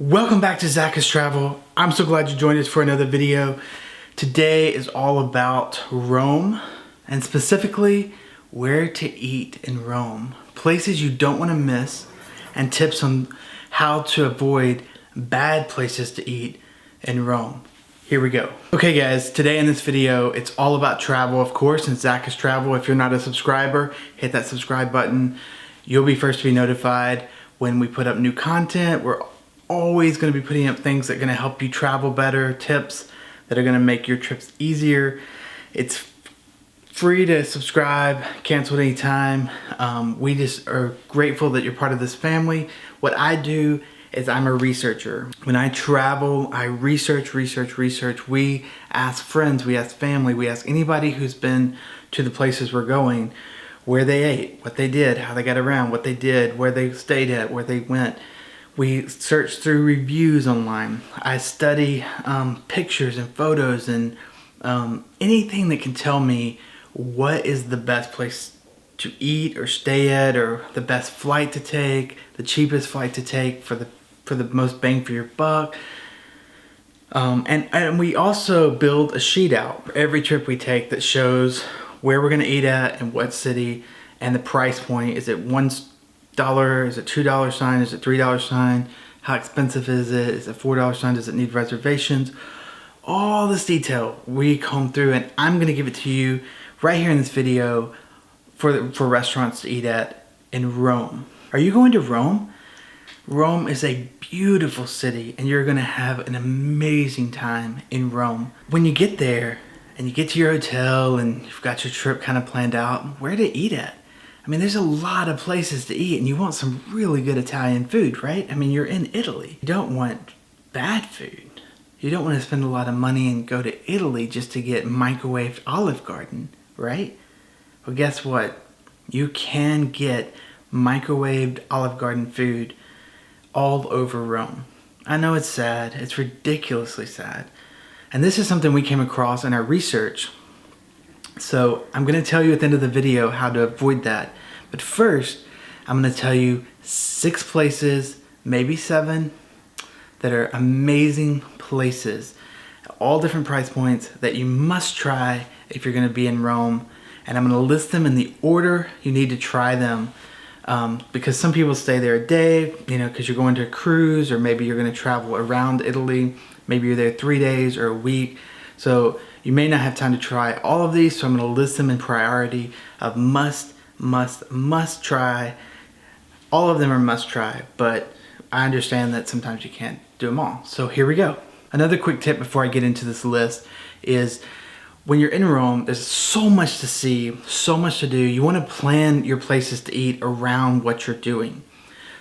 Welcome back to Zach's Travel. I'm so glad you joined us for another video. Today is all about Rome and specifically where to eat in Rome. Places you don't want to miss and tips on how to avoid bad places to eat in Rome. Here we go. Okay guys, today in this video, it's all about travel, of course, and Zach's Travel. If you're not a subscriber, hit that subscribe button. You'll be first to be notified when we put up new content. We're always going to be putting up things that are going to help you travel better, tips that are going to make your trips easier. It's free to subscribe, cancel at any time. We just are grateful that you're part of this family. What I do is I'm a researcher. When I travel, I research. We ask friends, we ask family, we ask anybody who's been to the places we're going, where they ate, what they did, how they got around, what they did, where they stayed at, where they went. We search through reviews online. I study pictures and photos and anything that can tell me what is the best place to eat or stay at, or the best flight to take, the cheapest flight to take for the most bang for your buck. And we also build a sheet out for every trip we take that shows where we're gonna eat at and what city and the price point. Is it $1? Is it $2 sign? Is it $3 sign? How expensive is it? Is it $4 sign? Does it need reservations? All this detail we comb through, and I'm gonna give it to you right here in this video for restaurants to eat at in Rome. Are you going to Rome? Rome is a beautiful city, and you're gonna have an amazing time in Rome. When you get there and you get to your hotel and you've got your trip kind of planned out, where to eat at? I mean, there's a lot of places to eat, and you want some really good Italian food, right? I mean, you're in Italy. You don't want bad food. You don't want to spend a lot of money and go to Italy just to get microwaved Olive Garden, right? Well, guess what? You can get microwaved Olive Garden food all over Rome. I know it's sad. It's ridiculously sad. And this is something we came across in our research. So I'm going to tell you at the end of the video how to avoid that. But first, I'm going to tell you 6 places, maybe 7, that are amazing places, all different price points that you must try if you're going to be in Rome. And I'm going to list them in the order you need to try them. Because some people stay there a day, you know, because you're going to a cruise, or maybe you're going to travel around Italy. Maybe you're there 3 days or a week. So you may not have time to try all of these, so I'm going to list them in priority of must try. All of them are must try, but I understand that sometimes you can't do them all. So here we go. Another quick tip before I get into this list is when you're in Rome, there's so much to see, so much to do. You want to plan your places to eat around what you're doing.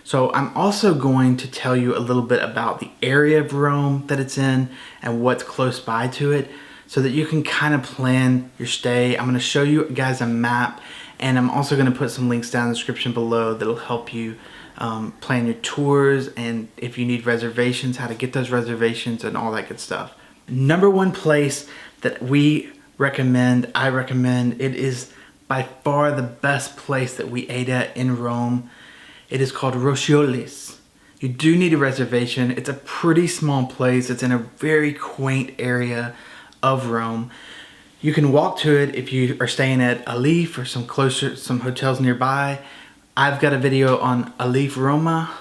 So I'm also going to tell you a little bit about the area of Rome that it's in and what's close by to it, so that you can kind of plan your stay. I'm going to show you guys a map, and I'm also going to put some links down in the description below that'll help you plan your tours, and if you need reservations, how to get those reservations and all that good stuff. Number one place that I recommend, it is by far the best place that we ate at in Rome. It is called Roscioli's. You do need a reservation. It's a pretty small place. It's in a very quaint area of Rome. You can walk to it if you are staying at Alif or some hotels nearby. I've got a video on Alif Roma.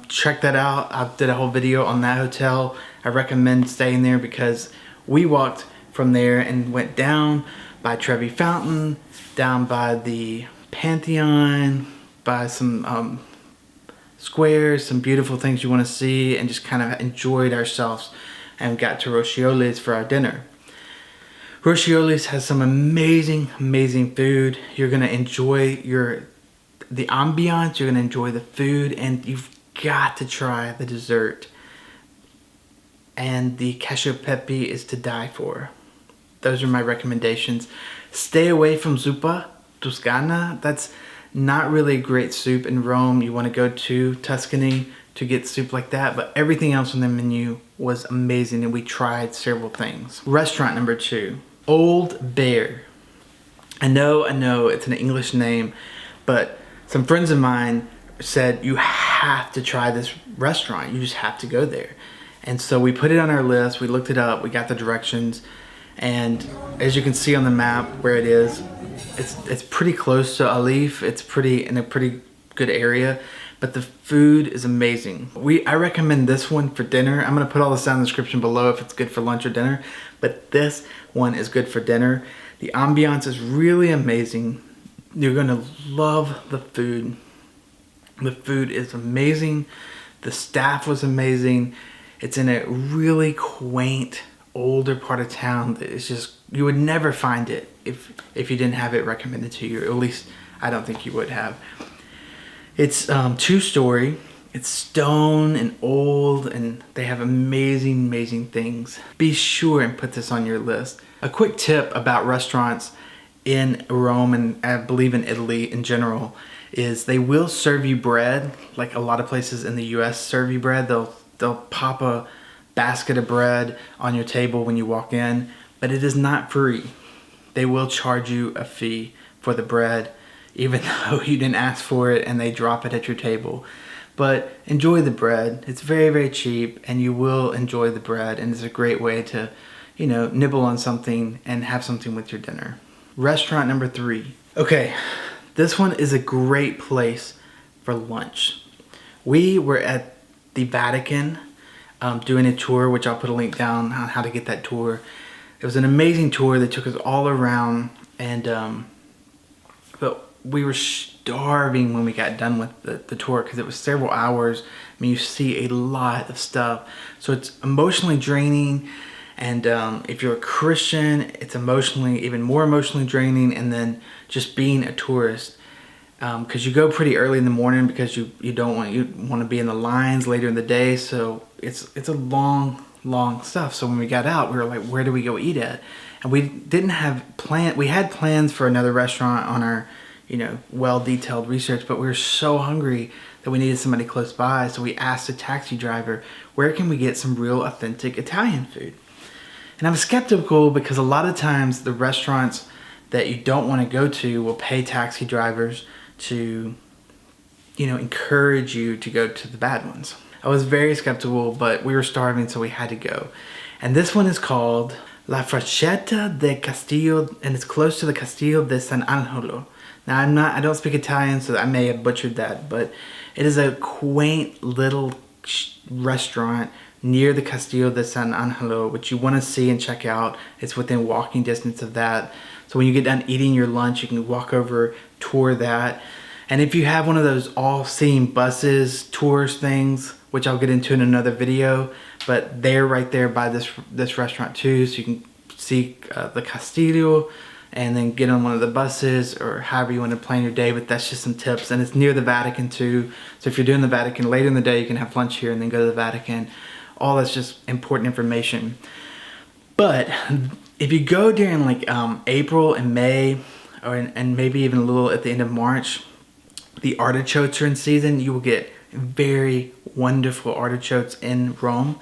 Check that out. I did a whole video on that hotel. I recommend staying there because we walked from there and went down by Trevi Fountain, down by the Pantheon, by some squares, some beautiful things you want to see, and just kind of enjoyed ourselves and got to Roscioli's for our dinner. Roscioli's has some amazing food. You're going to enjoy the ambiance, you're going to enjoy the food, and you've got to try the dessert. And the cacio e pepe is to die for. Those are my recommendations. Stay away from zuppa toscana. That's not really a great soup in Rome. You want to go to Tuscany to get soup like that, but everything else on the menu was amazing, and we tried several things. Restaurant number 2, Old Bear. I know it's an English name, but some friends of mine said, you have to try this restaurant. You just have to go there. And so we put it on our list. We looked it up. We got the directions. And as you can see on the map where it is, it's pretty close to Alif. It's pretty in a pretty good area. But the food is amazing. I recommend this one for dinner. I'm gonna put all this down in the description below if it's good for lunch or dinner. But this one is good for dinner. The ambiance is really amazing. You're gonna love the food. The food is amazing. The staff was amazing. It's in a really quaint, older part of town that is just, you would never find it if you didn't have it recommended to you. Or at least I don't think you would have. It's 2-story. It's stone and old, and they have amazing, amazing things. Be sure and put this on your list. A quick tip about restaurants in Rome, and I believe in Italy in general, is they will serve you bread. Like a lot of places in the US serve you bread. They'll pop a basket of bread on your table when you walk in, but it is not free. They will charge you a fee for the bread, even though you didn't ask for it, and they drop it at your table. But enjoy the bread. It's very, very cheap, and you will enjoy the bread, and it's a great way to, you know, nibble on something and have something with your dinner. Restaurant number 3. Okay, this one is a great place for lunch. We were at the Vatican doing a tour, which I'll put a link down on how to get that tour. It was an amazing tour. They took us all around, and but we were starving when we got done with the tour because it was several hours. I mean, you see a lot of stuff. So it's emotionally draining. And if you're a Christian, it's even more emotionally draining. And then just being a tourist, because you go pretty early in the morning because you want to be in the lines later in the day. So it's a long stuff. So when we got out, we were like, where do we go eat at? And we didn't have we had plans for another restaurant on our, you know, well-detailed research, but we were so hungry that we needed somebody close by. So we asked a taxi driver, where can we get some real authentic Italian food? And I'm skeptical because a lot of times the restaurants that you don't want to go to will pay taxi drivers to, you know, encourage you to go to the bad ones. I was very skeptical, but we were starving, so we had to go. And this one is called La Frascetta del Castillo, and it's close to the Castillo de San Angelo. Now I don't speak Italian, so I may have butchered that, but it is a quaint little restaurant near the Castillo de San Angelo, which you want to see and check out. It's within walking distance of that. So when you get done eating your lunch, you can walk over, tour that. And if you have one of those all-seeing buses, tours things, which I'll get into in another video, but they're right there by this restaurant too, so you can see the Castillo and then get on one of the buses or however you want to plan your day. But that's just some tips, and it's near the Vatican too. So if you're doing the Vatican later in the day, you can have lunch here and then go to the Vatican. All that's just important information. But if you go during like April and May, and maybe even a little at the end of March, the artichokes are in season. You will get very wonderful artichokes in Rome.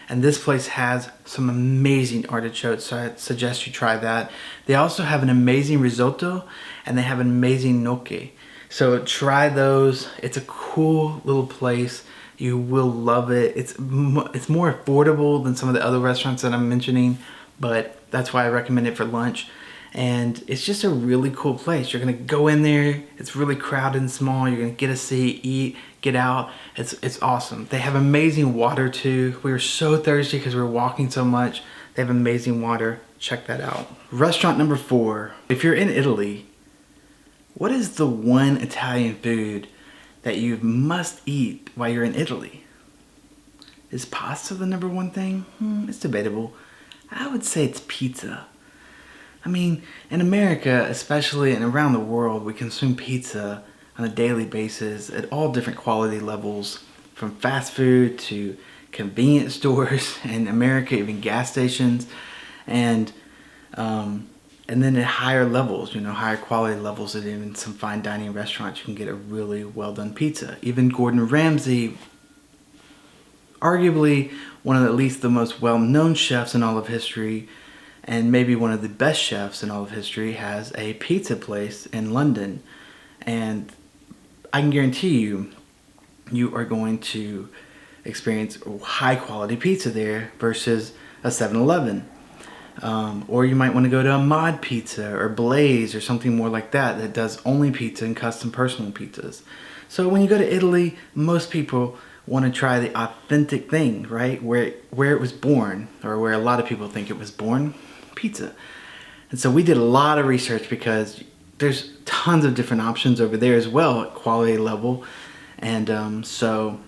And this place has some amazing artichokes, so I suggest you try that. They also have an amazing risotto, and they have an amazing gnocchi. So try those. It's a cool little place. You will love it. It's more affordable than some of the other restaurants that I'm mentioning, but that's why I recommend it for lunch. And it's just a really cool place. You're gonna go in there. It's really crowded and small. You're gonna get a seat, eat, get out. It's awesome. They have amazing water too. We were so thirsty because we were walking so much. They have amazing water. Check that out. Restaurant number 4. If you're in Italy, what is the one Italian food that you must eat while you're in Italy? Is pasta the number one thing? It's debatable. I would say it's pizza. I mean, in America, especially, and around the world, we consume pizza on a daily basis at all different quality levels, from fast food to convenience stores, in America, even gas stations, and then at higher levels, you know, higher quality levels, at even some fine dining restaurants, you can get a really well done pizza. Even Gordon Ramsay, arguably one of at least the most well-known chefs in all of history, and maybe one of the best chefs in all of history, has a pizza place in London. And I can guarantee you, you are going to experience high quality pizza there versus a 7-Eleven. Or you might want to go to a Mod Pizza or Blaze or something more like that that does only pizza and custom personal pizzas. So when you go to Italy, most people want to try the authentic thing, right? Where it was born, or where a lot of people think it was born, pizza. And so we did a lot of research because there's tons of different options over there as well at quality level. And so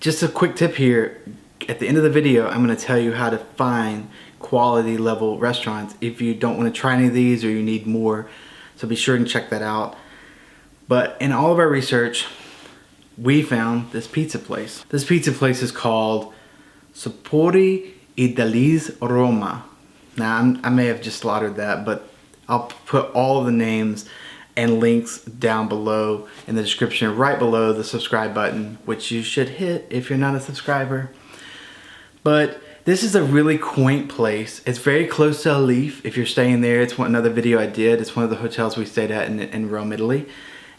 just a quick tip here. At the end of the video, I'm going to tell you how to find quality level restaurants if you don't want to try any of these or you need more. So be sure and check that out. But in all of our research, we found this pizza place. This pizza place is called Sapori Italese Roma. Now, I may have just slaughtered that, but I'll put all of the names and links down below in the description, right below the subscribe button, which you should hit if you're not a subscriber. But this is a really quaint place. It's very close to Alif. If you're staying there, it's another video I did. It's one of the hotels we stayed at in Rome, Italy.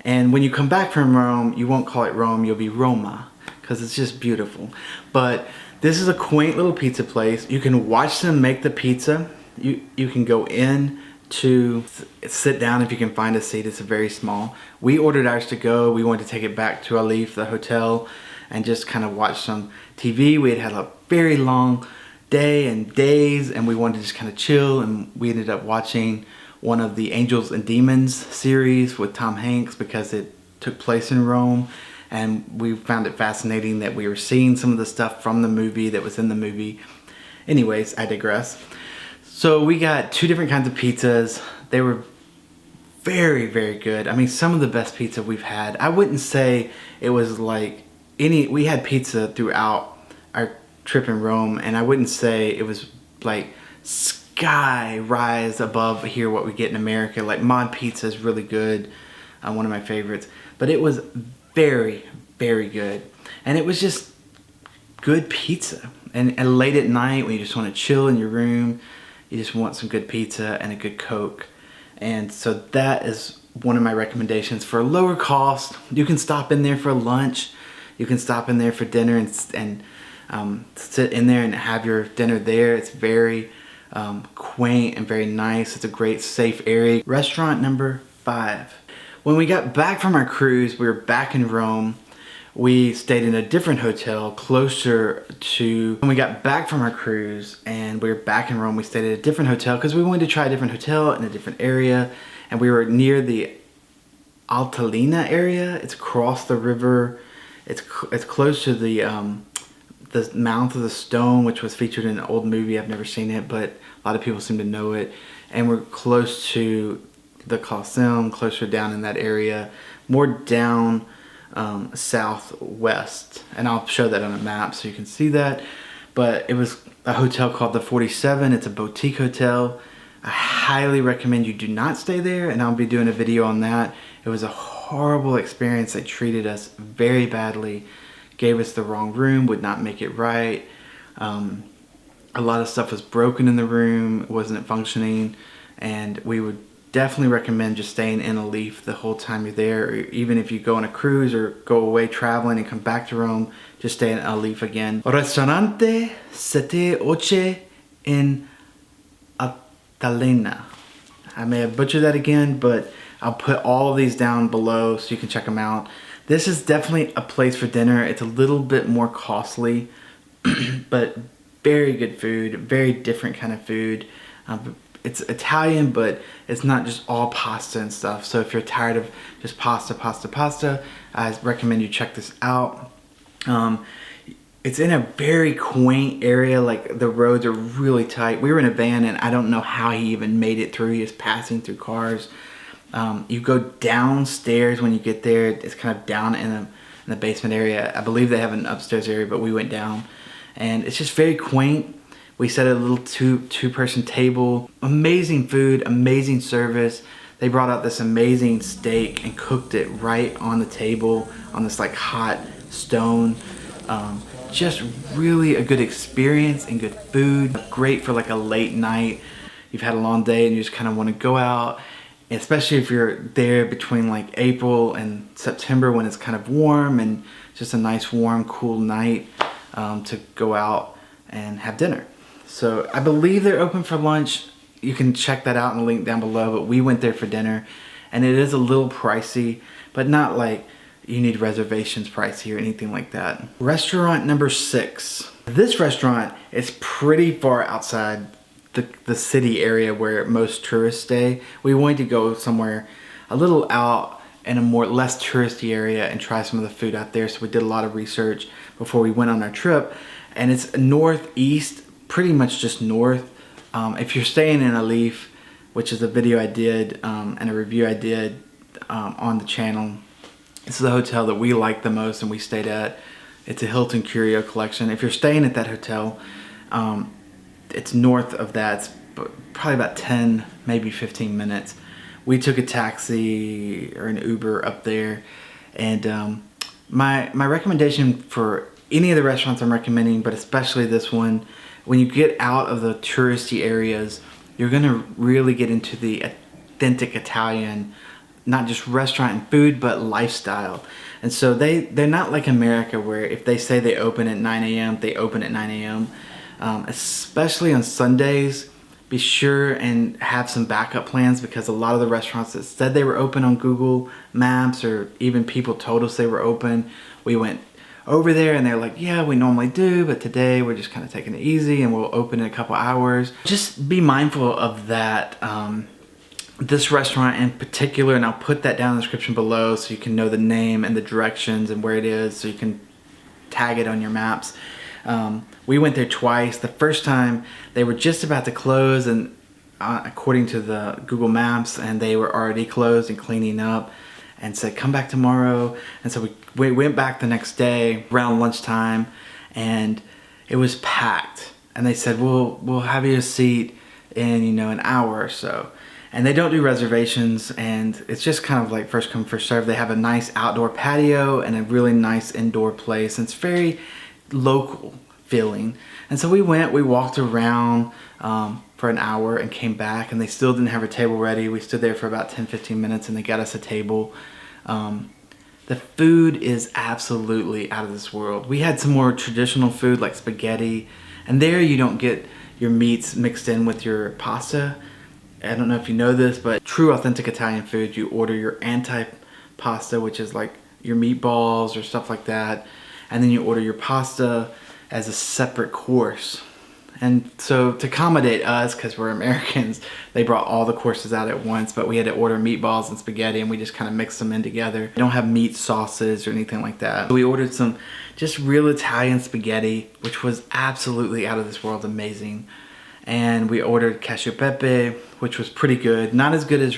And when you come back from Rome, you won't call it Rome, you'll be Roma, because it's just beautiful. But this is a quaint little pizza place. You can watch them make the pizza. You can go in to sit down if you can find a seat. It's very small. We ordered ours to go. We wanted to take it back to Alif, the hotel, and just kind of watch some TV. We had a very long day and days, and we wanted to just kind of chill, and we ended up watching one of the Angels and Demons series with Tom Hanks because it took place in Rome, and we found it fascinating that we were seeing some of the stuff from the movie that was in the movie. Anyways, I digress. So we got 2 different kinds of pizzas. They were very, very good. I mean, some of the best pizza we've had. I wouldn't say it was like we had pizza throughout our trip in Rome, and I wouldn't say it was like sky rise above here what we get in America. Like Mod Pizza is really good, one of my favorites, but it was very, very good, and it was just good pizza. And late at night when you just want to chill in your room, you just want some good pizza and a good Coke. And so that is one of my recommendations for a lower cost. You can stop in there for lunch, you can stop in there for dinner and sit in there and have your dinner there. It's very quaint and very nice. It's a great safe area. Restaurant number 5. When we got back from our cruise, we were back in Rome. We stayed in a different hotel closer to, when we got back from our cruise and we were back in Rome, we stayed at a different hotel because we wanted to try a different hotel in a different area, and we were near the Altalena area. It's across the river. It's close to the Mouth of the Stone, which was featured in an old movie. I've never seen it, but a lot of people seem to know it. And we're close to the Colosseum, closer down in that area, more down southwest. And I'll show that on a map so you can see that. But it was a hotel called the 47. It's a boutique hotel. I highly recommend you do not stay there, and I'll be doing a video on that. It was a horrible experience. They treated us very badly, gave us the wrong room, would not make it right. A lot of stuff was broken in the room, wasn't functioning, and we would definitely recommend just staying in Alif the whole time you're there. Or even if you go on a cruise or go away traveling and come back to Rome, just stay in Alif again. Ristorante Sette Oche in Altalena. I may have butchered that again, but I'll put all of these down below so you can check them out. This is definitely a place for dinner. It's a little bit more costly, but very good food, very different kind of food. It's Italian, but it's not just all pasta and stuff. So if you're tired of just pasta, I recommend you check this out. It's in a very quaint area. Like the roads are really tight. We were in a van, and I don't know how he even made it through. He was passing through cars. You go downstairs when you get there. It's kind of down in the basement area. I believe they have an upstairs area, but we went down, and it's just very quaint. We set a little two-person table. Amazing food, amazing service. They brought out this amazing steak and cooked it right on the table on this like hot stone. Just really a good experience and good food. Great for like a late night. You've had a long day and you just kind of want to go out especially if you're there between like April and September when it's kind of warm and just a nice warm cool night to go out and have dinner. So I believe they're open for lunch. You can check that out in the link down below, but we went there for dinner and it is a little pricey, but not like you need reservations pricey or anything like that. Restaurant number 6. This restaurant is pretty far outside the city area where most tourists stay. We wanted to go somewhere a little out in a less touristy area and try some of the food out there. So we did a lot of research before we went on our trip. And it's northeast, pretty much just north. If you're staying in Alif, which is a video I did and a review I did on the channel, this is the hotel that we like the most and we stayed at. It's a Hilton Curio Collection. If you're staying at that hotel, it's north of that. It's probably about 10, maybe 15 minutes. We took a taxi or an Uber up there, and my recommendation for any of the restaurants I'm recommending, but especially this one, when you get out of the touristy areas, you're gonna really get into the authentic Italian, not just restaurant and food, but lifestyle. And so they're not like America where if they say they open at 9 a.m., they open at 9 a.m. Especially on Sundays, be sure and have some backup plans, because a lot of the restaurants that said they were open on Google Maps, or even people told us they were open, we went over there and they're like, yeah, we normally do, but today we're just kind of taking it easy and we'll open in a couple hours. Just be mindful of that. This restaurant in particular, and I'll put that down in the description below so you can know the name and the directions and where it is, so you can tag it on your maps. We went there twice. The first time they were just about to close, and according to the Google Maps, and they were already closed and cleaning up, and said come back tomorrow. And so we went back the next day around lunchtime, and it was packed. And they said we'll have you a seat in an hour or so. And they don't do reservations, and it's just kind of like first come first serve. They have a nice outdoor patio and a really nice indoor place, and it's very local feeling. And so we walked around for an hour and came back, and they still didn't have a table ready. We stood there for about 10-15 minutes and they got us a table. The food is absolutely out of this world. We had some more traditional food like spaghetti, and there you don't get your meats mixed in with your pasta. I don't know if you know this, but true authentic Italian food, you order your antipasta, which is like your meatballs or stuff like that, and then you order your pasta as a separate course. And so to accommodate us, because we're Americans, they brought all the courses out at once, but we had to order meatballs and spaghetti, and we just kind of mixed them in together. They don't have meat sauces or anything like that. So we ordered some just real Italian spaghetti, which was absolutely out of this world amazing. And we ordered cashew pepe, which was pretty good. Not as good as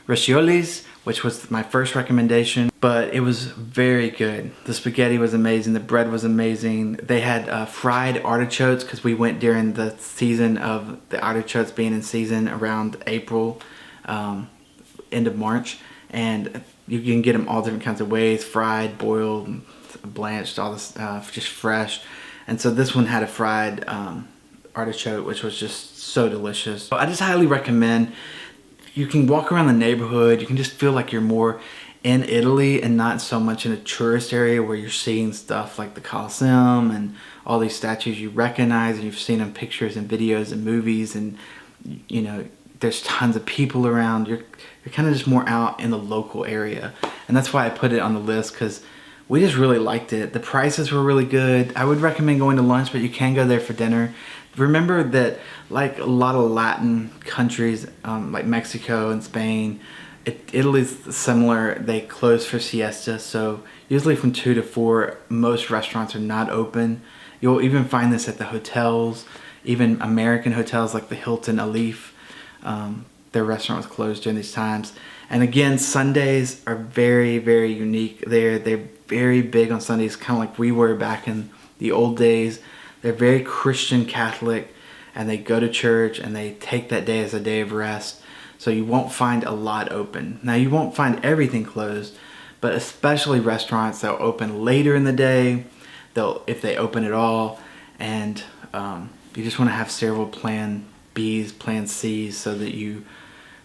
Roscioli's, which was my first recommendation, but it was very good. The spaghetti was amazing. The bread was amazing. They had fried artichokes, because we went during the season of the artichokes being in season around April, end of March. And you can get them all different kinds of ways, fried, boiled, blanched, all this just fresh. And so this one had a fried artichoke, which was just so delicious. So I just highly recommend. You can walk around the neighborhood, you can just feel like you're more in Italy and not so much in a tourist area where you're seeing stuff like the Colosseum and all these statues you recognize and you've seen in pictures and videos and movies, and there's tons of people around. You're kind of just more out in the local area, and that's why I put it on the list, because we just really liked it. The prices were really good. I would recommend going to lunch, but you can go there for dinner. Remember that, like a lot of Latin countries, like Mexico and Spain, Italy's similar. They close for siesta, so usually from 2 to 4, most restaurants are not open. You'll even find this at the hotels, even American hotels like the Hilton Alif. Their restaurant was closed during these times. And again, Sundays are very, very unique. They're very big on Sundays, kind of like we were back in the old days. They're very Christian Catholic, and they go to church and they take that day as a day of rest. So you won't find a lot open. Now you won't find everything closed, but especially restaurants, they'll open later in the day, if they open at all. And you just want to have several plan B's, plan C's, so that you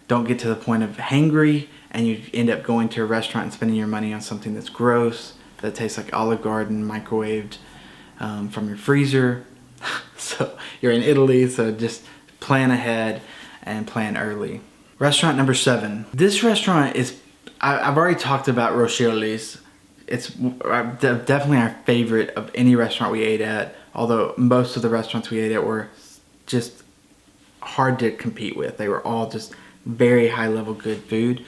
don't get to the point of hangry and you end up going to a restaurant and spending your money on something that's gross, that tastes like Olive Garden microwaved from your freezer. So you're in Italy, so just plan ahead and plan early. Restaurant number 7. This restaurant is, I've already talked about Roscioli's. It's definitely our favorite of any restaurant we ate at, although most of the restaurants we ate at were just hard to compete with. They were all just very high level good food.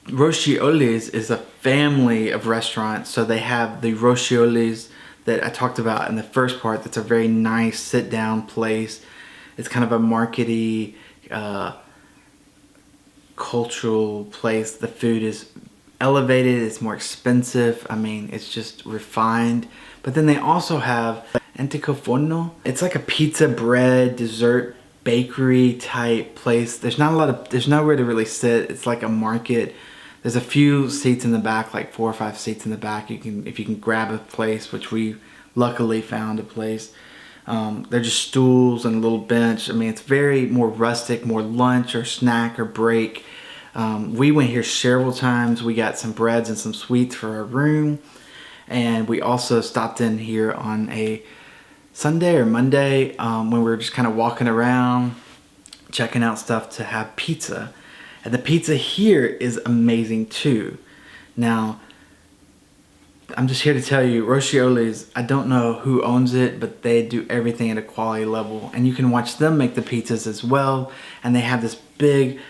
Roscioli's is a family of restaurants, so they have the Roscioli's that I talked about in the first part. That's a very nice sit down place. It's kind of a markety, cultural place. The food is elevated, it's more expensive. I mean, it's just refined. But then they also have antico forno. It's like a pizza, bread, dessert, bakery type place. There's nowhere to really sit. It's like a market. There's a few seats in the back, like 4 or 5 seats in the back. If you can grab a place, which we luckily found a place. They're just stools and a little bench. I mean, it's very more rustic, more lunch or snack or break. We went here several times. We got some breads and some sweets for our room. And we also stopped in here on a Sunday or Monday when we were just kind of walking around, checking out stuff to have pizza. And the pizza here is amazing too. Now, I'm just here to tell you, Roscioli's, I don't know who owns it, but they do everything at a quality level. And you can watch them make the pizzas as well. And they have this big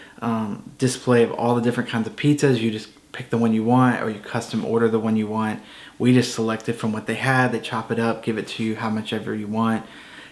display of all the different kinds of pizzas. You just pick the one you want, or you custom order the one you want. We just selected from what they had. They chop it up, give it to you how much ever you want.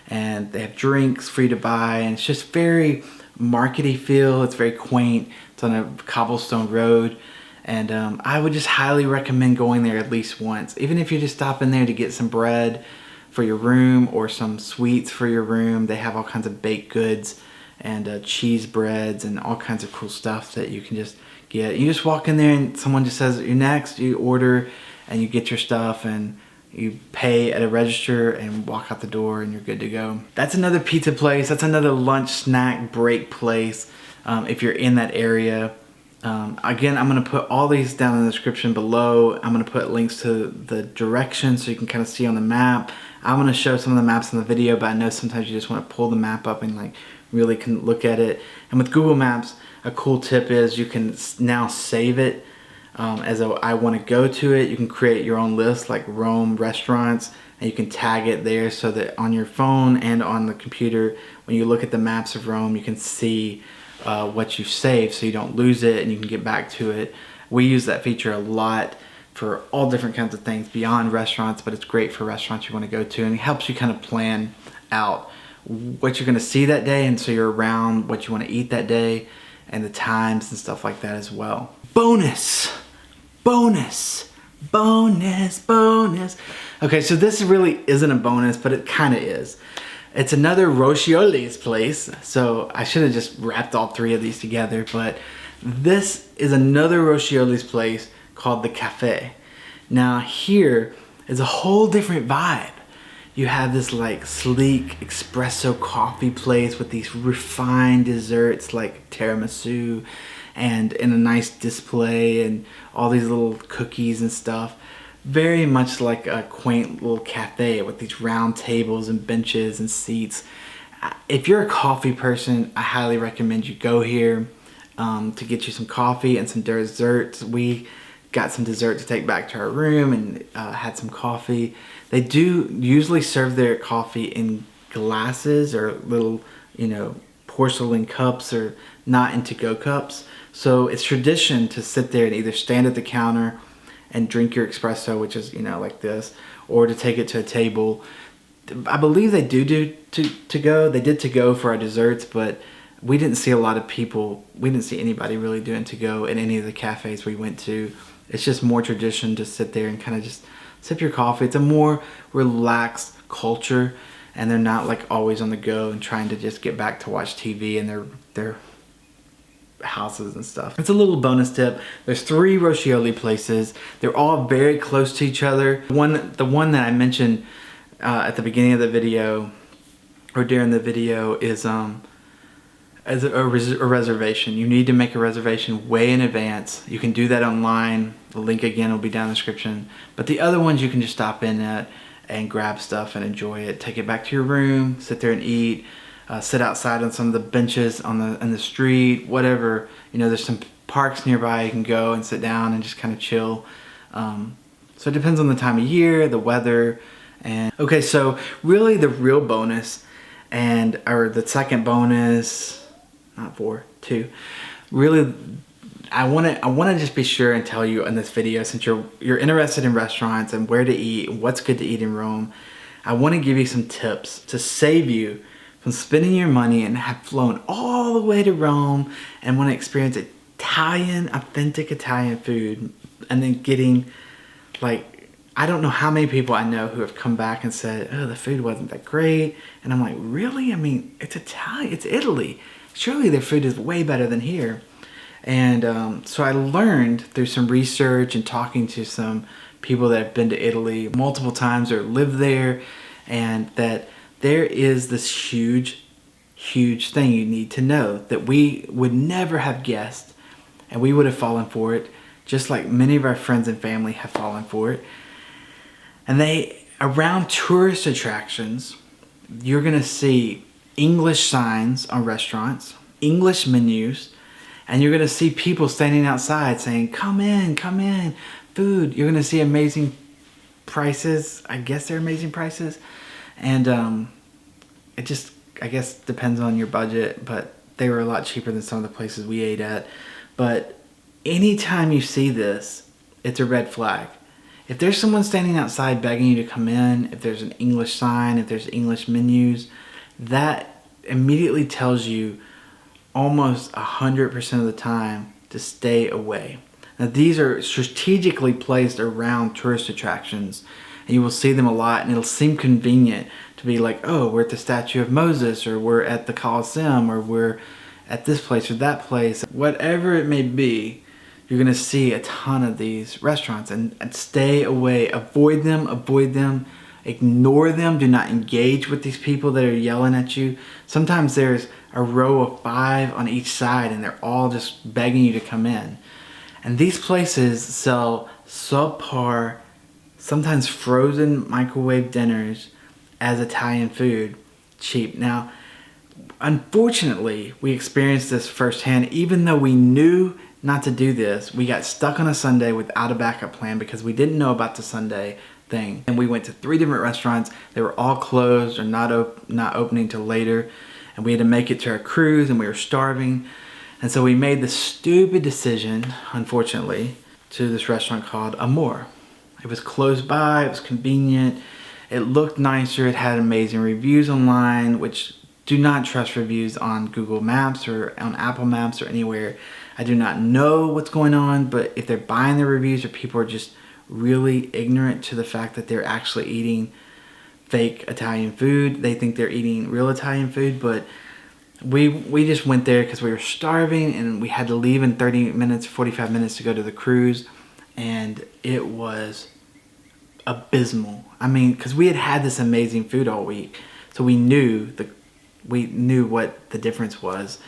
And they have drinks free to buy. And it's just very markety feel. It's very quaint. It's on a cobblestone road. And I would just highly recommend going there at least once. Even if you're just stopping there to get some bread for your room or some sweets for your room. They have all kinds of baked goods and cheese breads and all kinds of cool stuff that you can just get. You just walk in there and someone just says, "You're next." You order and you get your stuff and you pay at a register and walk out the door and you're good to go. That's another pizza place. That's another lunch snack break place if you're in that area. Again, I'm going to put all these down in the description below. I'm going to put links to the directions so you can kind of see on the map. I'm going to show some of the maps in the video, but I know sometimes you just want to pull the map up and like really can look at it. And with Google Maps, a cool tip is you can now save it as I want to go to it. You can create your own list like Rome restaurants, and you can tag it there so that on your phone and on the computer, when you look at the maps of Rome, you can see what you've saved so you don't lose it and you can get back to it. We use that feature a lot for all different kinds of things beyond restaurants, but it's great for restaurants you want to go to, and it helps you kind of plan out what you're going to see that day, and so you're around what you want to eat that day and the times and stuff like that as well. Bonus. Okay, so this really isn't a bonus, but it kind of is. It's another Roscioli's place, so I should have just wrapped all three of these together, but this is another Roscioli's place called the Cafe. Now here is a whole different vibe. You have this like sleek espresso coffee place with these refined desserts like tiramisu and in a nice display and all these little cookies and stuff. Very much like a quaint little cafe with these round tables and benches and seats. If you're a coffee person, I highly recommend you go here to get you some coffee and some desserts. We got some dessert to take back to our room and had some coffee. They do usually serve their coffee in glasses or little, porcelain cups or not in to-go cups. So it's tradition to sit there and either stand at the counter and drink your espresso, which is, like this, or to take it to a table. I believe they do to go. They did to go for our desserts, but we didn't see a lot of people. We didn't see anybody really doing to go in any of the cafes we went to. It's just more tradition to sit there and kind of just sip your coffee. It's a more relaxed culture, and they're not like always on the go and trying to just get back to watch TV in their houses and stuff. It's a little bonus tip. There's 3 Roscioli places. They're all very close to each other. The one that I mentioned at the beginning of the video or during the video is as a reservation. You need to make a reservation way in advance. You can do that online. The link again will be down in the description. But the other ones you can just stop in at and grab stuff and enjoy it. Take it back to your room, sit there and eat, sit outside on some of the benches in the street, whatever. You know, there's some parks nearby you can go and sit down and just kind of chill. So it depends on the time of year, the weather. And okay, so really the real bonus or the second bonus, not 4, 2. Really, I want to just be sure and tell you in this video, since you're interested in restaurants and where to eat, what's good to eat in Rome, I want to give you some tips to save you from spending your money and have flown all the way to Rome and want to experience authentic Italian food, and then getting, like, I don't know how many people I know who have come back and said, oh, the food wasn't that great. And I'm like, really? I mean, it's Italian, it's Italy. Surely their food is way better than here. And so I learned through some research and talking to some people that have been to Italy multiple times or lived there, and that there is this huge thing you need to know that we would never have guessed, and we would have fallen for it, just like many of our friends and family have fallen for it. And around tourist attractions, you're gonna see English signs on restaurants, English menus, and you're gonna see people standing outside saying, come in, food. You're gonna see amazing prices. I guess they're amazing prices. And it just, I guess, depends on your budget, but they were a lot cheaper than some of the places we ate at. But anytime you see this, it's a red flag. If there's someone standing outside begging you to come in, if there's an English sign, if there's English menus, that immediately tells you almost 100% of the time to stay away. Now, these are strategically placed around tourist attractions, and you will see them a lot, and it'll seem convenient to be like, oh, we're at the statue of Moses, or we're at the Colosseum, or we're at this place or that place. Whatever it may be, you're gonna see a ton of these restaurants, and stay away. Avoid them, ignore them. Do not engage with these people that are yelling at you. Sometimes there's a row of 5 on each side, and they're all just begging you to come in. And these places sell subpar, sometimes frozen microwave dinners as Italian food, cheap. Now, unfortunately, we experienced this firsthand. Even though we knew not to do this, we got stuck on a Sunday without a backup plan because we didn't know about the Sunday thing. And we went to 3 different restaurants. They were all closed or not opening till later. And we had to make it to our cruise, and we were starving. And so we made the stupid decision, unfortunately, to this restaurant called Amor. It was close by, it was convenient, it looked nicer, it had amazing reviews online, which do not trust reviews on Google Maps or on Apple Maps or anywhere. I do not know what's going on, but if they're buying the reviews, or people are just really ignorant to the fact that they're actually eating fake Italian food. They think they're eating real Italian food, but we just went there because we were starving, and we had to leave in 30 minutes, 45 minutes to go to the cruise, and it was abysmal. I mean, because we had this amazing food all week, so we knew what the difference was,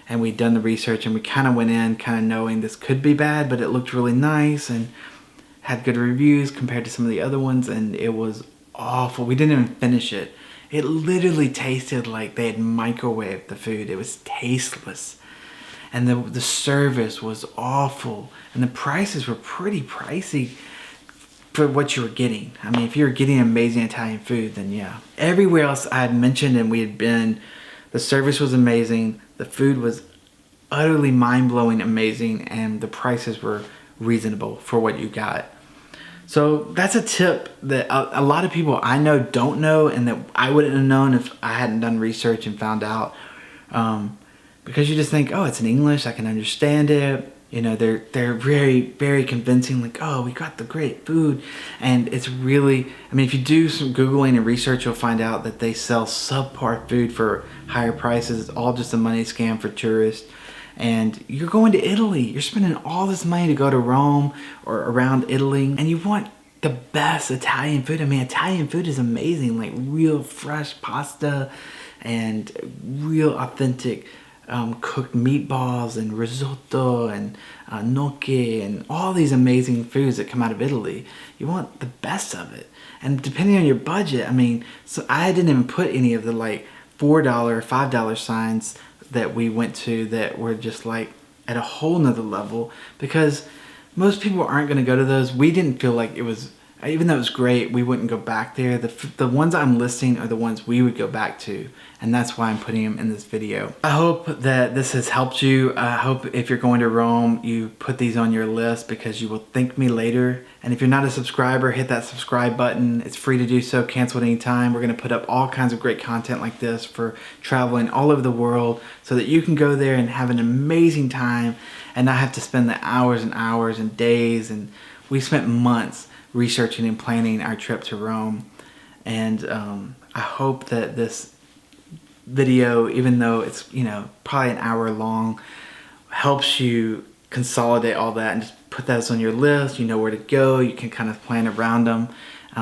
and we'd done the research, and we kind of went in kind of knowing this could be bad, but it looked really nice and had good reviews compared to some of the other ones, and it was awful. We didn't even finish it. It literally tasted like they had microwaved the food. It was tasteless. And the service was awful. And the prices were pretty pricey for what you were getting. I mean, if you were getting amazing Italian food, then yeah. Everywhere else I had mentioned and we had been, the service was amazing. The food was utterly mind-blowing amazing. And the prices were reasonable for what you got. So that's a tip that a lot of people I know don't know, and that I wouldn't have known if I hadn't done research and found out. Because you just think, oh, it's in English, I can understand it. You know, they're very, very convincing, like, oh, we got the great food. And it's really, I mean, if you do some Googling and research, you'll find out that they sell subpar food for higher prices. It's all just a money scam for tourists. And you're going to Italy. You're spending all this money to go to Rome or around Italy, and you want the best Italian food. I mean, Italian food is amazing, like real fresh pasta and real authentic cooked meatballs and risotto and gnocchi and all these amazing foods that come out of Italy. You want the best of it. And depending on your budget, I mean, so I didn't even put any of the like $4, $5 signs that we went to that were just like at a whole nother level, because most people aren't going to go to those. We didn't feel like it was, even though it was great, we wouldn't go back there. The ones I'm listing are the ones we would go back to, and that's why I'm putting them in this video. I hope that this has helped you. I hope if you're going to Rome, you put these on your list, because you will thank me later. And if you're not a subscriber, hit that subscribe button. It's free to do so, cancel at any time. We're gonna put up all kinds of great content like this for traveling all over the world, so that you can go there and have an amazing time and not have to spend the hours and hours and days. And we spent months researching and planning our trip to Rome. And I hope that this video, even though it's, you know, probably an hour long, helps you consolidate all that and just put those on your list. You know where to go. You can kind of plan around them,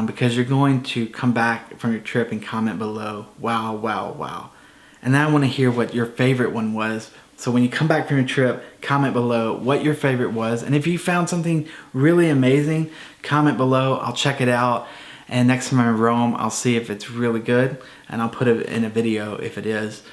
because you're going to come back from your trip and comment below, wow, wow, wow. And then I want to hear what your favorite one was. So when you come back from your trip, comment below what your favorite was. And if you found something really amazing, comment below. I'll check it out. And next time I'm in Rome, I'll see if it's really good, and I'll put it in a video if it is.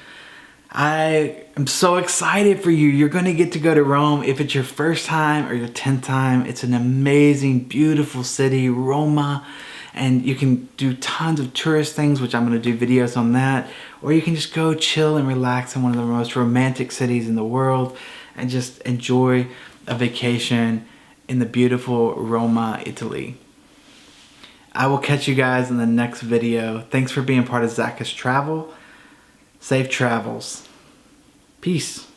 I am so excited for you. You're going to get to go to Rome. If it's your first time or your 10th time, it's an amazing, beautiful city, Roma. And you can do tons of tourist things, which I'm going to do videos on that. Or you can just go chill and relax in one of the most romantic cities in the world and just enjoy a vacation in the beautiful Roma, Italy. I will catch you guys in the next video. Thanks for being part of Zach's Travel. Safe travels. Peace.